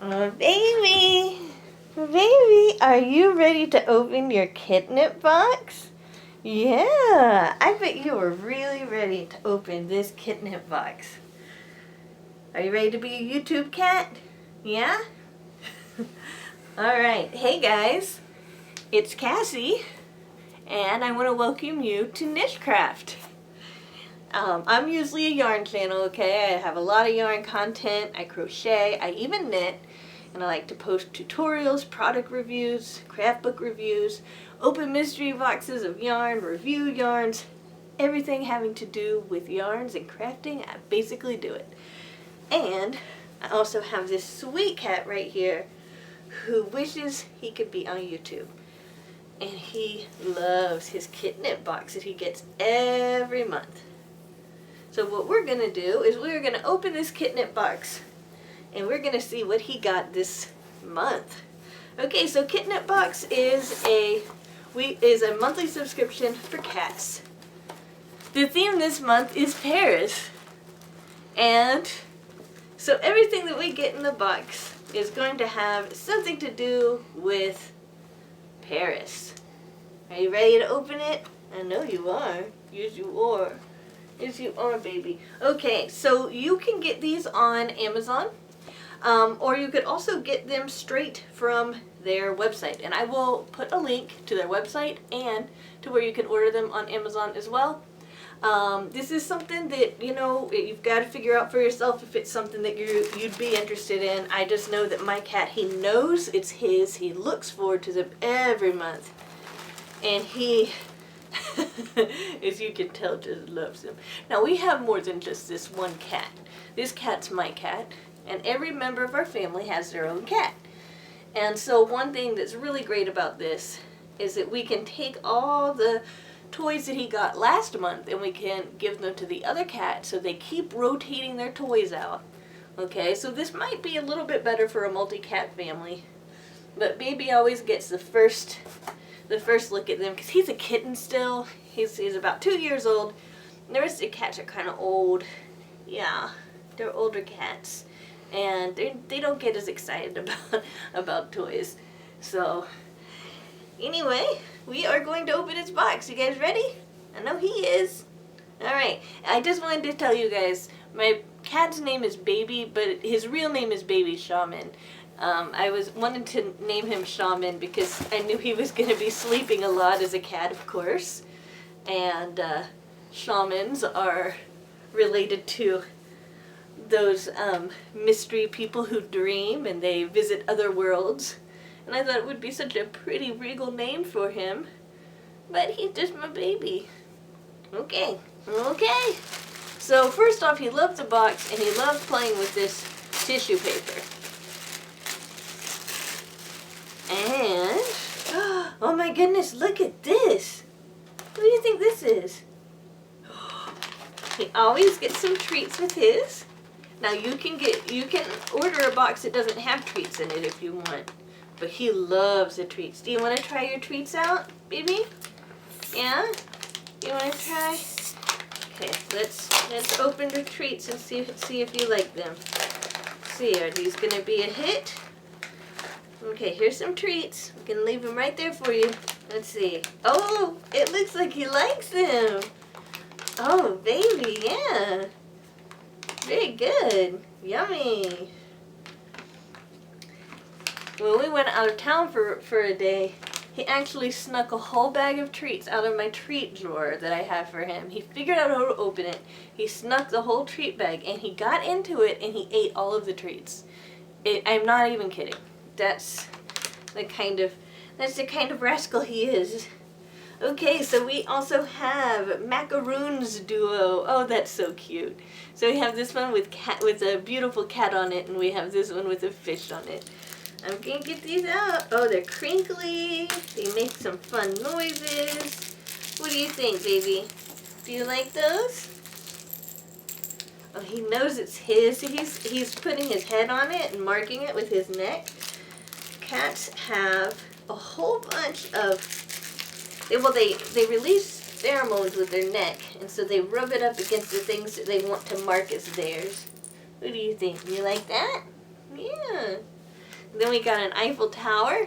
Baby! Baby, are you ready to open your kidnap box? Yeah, I bet you are really ready to open this kidnap box. Are you ready to be a YouTube cat? Yeah? Alright, hey guys, it's Kassi, and I want to welcome you to NicheCraft. I'm usually a yarn channel, okay? I have a lot of yarn content, I crochet, I even knit, and I like to post tutorials, product reviews, craft book reviews, open mystery boxes of yarn, review yarns, everything having to do with yarns and crafting, I basically do it. And I also have this sweet cat right here who wishes he could be on YouTube. And he loves his kidnap box that he gets every month. So what we're going to do is we're going to open this kidnap box and we're going to see what he got this month. Okay, so kidnap box is a monthly subscription for cats. The theme this month is Paris. And so everything that we get in the box is going to have something to do with Paris. Are you ready to open it? I know you are. Yes, you are. Yes, you are, baby. Okay, so you can get these on Amazon, or you could also get them straight from their website. And I will put a link to their website and to where you can order them on Amazon as well. This is something that, you know, you've got to figure out for yourself if it's something that you'd be interested in. I just know that my cat, he knows it's his. He looks forward to them every month. And he, as you can tell, just loves them. Now, we have more than just this one cat. This cat's my cat, and every member of our family has their own cat. And so one thing that's really great about this is that we can take all the toys that he got last month and we can give them to the other cat so they keep rotating their toys out. Okay, so this might be a little bit better for a multi-cat family, but baby always gets the first look at them because he's a kitten still. He's about 2 years old. And the rest of the cats are kind of old. Yeah, they're older cats, and they don't get as excited about toys. So anyway, we are going to open its box. You guys ready? I know he is. Alright, I just wanted to tell you guys, my cat's name is Baby, but his real name is Baby Shaman. I wanted to name him Shaman because I knew he was going to be sleeping a lot as a cat, of course. And shamans are related to those mystery people who dream and they visit other worlds. And I thought it would be such a pretty regal name for him. But he's just my baby. Okay. So first off, he loved the box and he loved playing with this tissue paper. And, oh my goodness, look at this. What do you think this is? He always gets some treats with his. Now you can order a box that doesn't have treats in it if you want. But he loves the treats. Do you want to try your treats out, baby? Yeah? You want to try? Okay, let's open the treats and see if you like them. See, are these going to be a hit? Okay, here's some treats. We can leave them right there for you. Let's see. Oh, it looks like he likes them. Oh, baby, yeah. Very good. Yummy. When we went out of town for a day, he actually snuck a whole bag of treats out of my treat drawer that I have for him. He figured out how to open it. He snuck the whole treat bag and he got into it and he ate all of the treats. I'm not even kidding. That's the kind of rascal he is. Okay, so we also have Macaroons Duo. Oh, that's so cute. So we have this one with a beautiful cat on it, and we have this one with a fish on it. I'm gonna get these out. Oh, they're crinkly. They make some fun noises. What do you think, baby? Do you like those? Oh, he knows it's his. He's putting his head on it and marking it with his neck. Cats have a whole bunch of, they release pheromones with their neck, and so they rub it up against the things that they want to mark as theirs. What do you think? You like that? Yeah. Then we got an Eiffel Tower.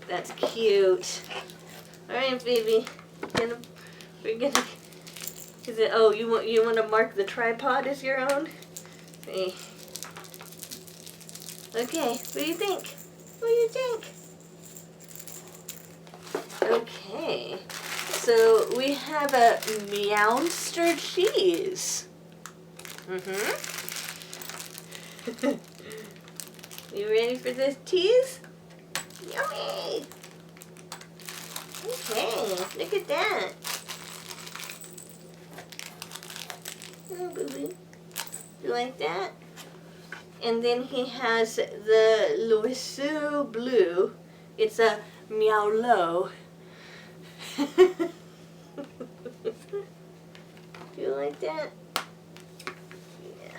That's cute. Alright, baby. We're gonna... Is it... Oh, you want to mark the tripod as your own? Hey. Okay, what do you think? What do you think? Okay. So, we have a Meowster cheese. You ready for this cheese? Yummy! Okay, look at that. Oh, boo-boo. You like that? And then he has the Louisou Blue. It's a Meowlo. You like that? Yeah.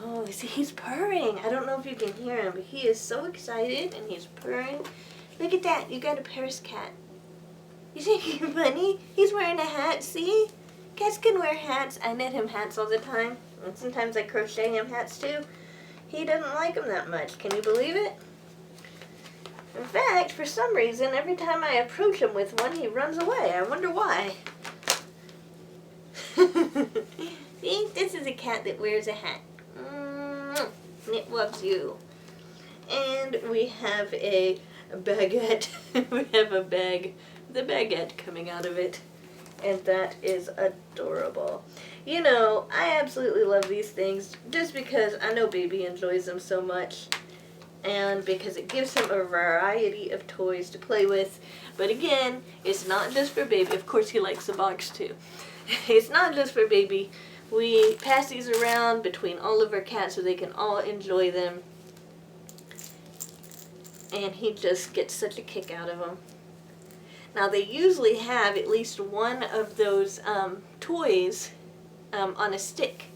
Oh, see, he's purring. I don't know if you can hear him, but he is so excited and he's purring. Look at that. You got a Paris cat. You think he's funny? He's wearing a hat, see? Cats can wear hats. I knit him hats all the time. And sometimes I crochet him hats too. He doesn't like them that much. Can you believe it? In fact, for some reason, every time I approach him with one, he runs away. I wonder why. See? This is a cat that wears a hat. It loves you. And we have a baguette. We have a bag, the baguette coming out of it. And that is adorable. You know, I absolutely love these things just because I know baby enjoys them so much. And because it gives him a variety of toys to play with. But again, it's not just for baby. Of course he likes the box too. It's not just for baby. We pass these around between all of our cats so they can all enjoy them. And he just gets such a kick out of them. Now they usually have at least one of those toys on a stick.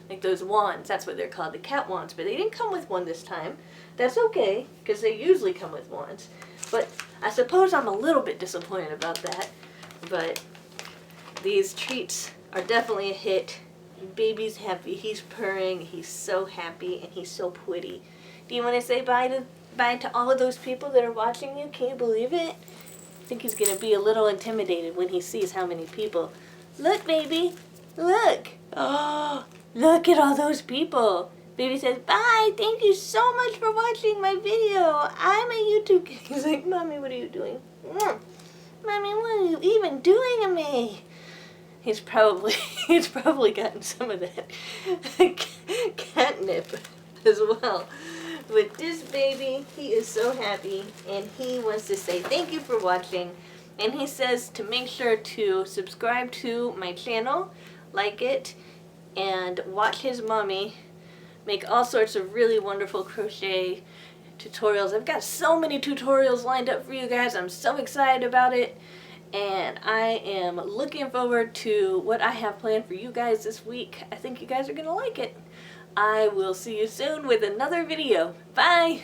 Like those wands, that's what they're called, the cat wands. But they didn't come with one this time. That's okay, because they usually come with wands. But I suppose I'm a little bit disappointed about that. But these treats are definitely a hit. Baby's happy, he's purring, he's so happy, and he's so pretty. Do you want to say bye to all of those people that are watching you? Can you believe it? I think he's going to be a little intimidated when he sees how many people. Look, baby, look. Oh, look at all those people. Baby says, bye, thank you so much for watching my video. I'm a YouTube kid. He's like, Mommy, what are you doing? Mommy, what are you even doing to me? He's probably gotten some of that catnip as well. With this baby, he is so happy, and he wants to say thank you for watching. And he says to make sure to subscribe to my channel, like it, and watch his mommy make all sorts of really wonderful crochet tutorials. I've got so many tutorials lined up for you guys. I'm so excited about it. And I am looking forward to what I have planned for you guys this week. I think you guys are going to like it. I will see you soon with another video. Bye!